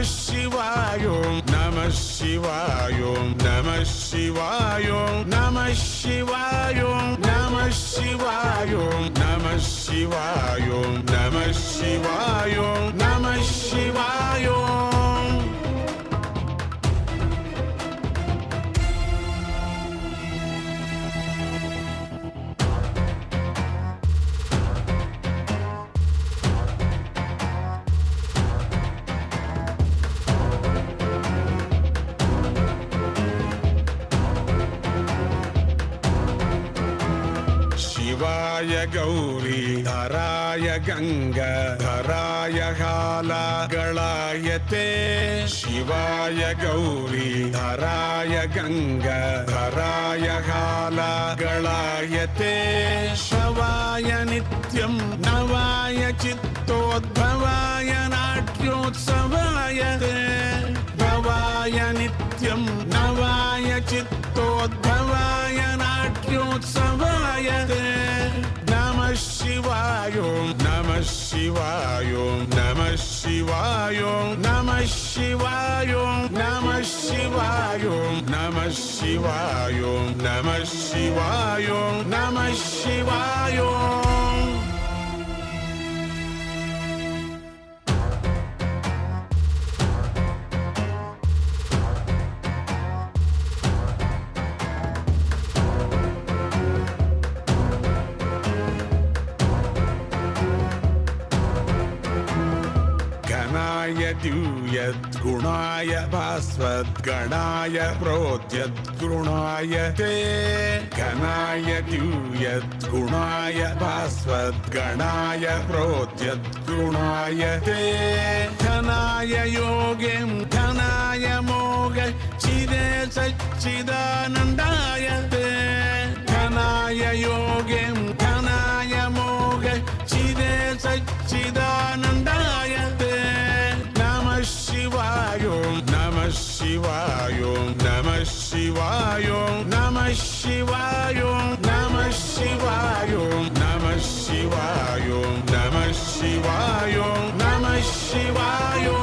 Shivaya, Namah Shivaya, Namah Shivaya, Namah Shivaya, Namah Shivaya, Namah Shivaya, Namah Shivaya, Namah Shivaya. Shivaya Gauri, Dharaya Ganga, Dharaya Hala, Galayate. Shivaya Gauri, Dharaya Ganga, Dharaya Hala, Galayate. Shavaya Nityam, Navaya Chittodbhavaya Natyutsavaya Te. Bhavaya Nityam, Navaya Chittodbhavaya Natyutsavaya Te. Namah Shivaya, Namah Shivaya, Namah Shivaya, Namah Shivaya, Namah Shivaya, Namah Shivaya, Namah Shivaya, Namah Shivaya. Ganaya Duyat Gunaya Bhasvat Ganaya Prodyat Gunaya Te. Ganaya Duyat Gunaya Bhasvat Ganaya Prodyat Gunaya Te. Dhanaya Yogim Dhanaya Moga Chide Sachidanandaya Te. Dhanaya Yogim Dhanaya Moga Chide Sachidanandaya Te. Namah Shivaya, Namah Shivaya, Namah Shivaya, Namah Shivaya, Namah Shivaya, Namah Shivaya, Namah Shivaya, Namah Shivaya.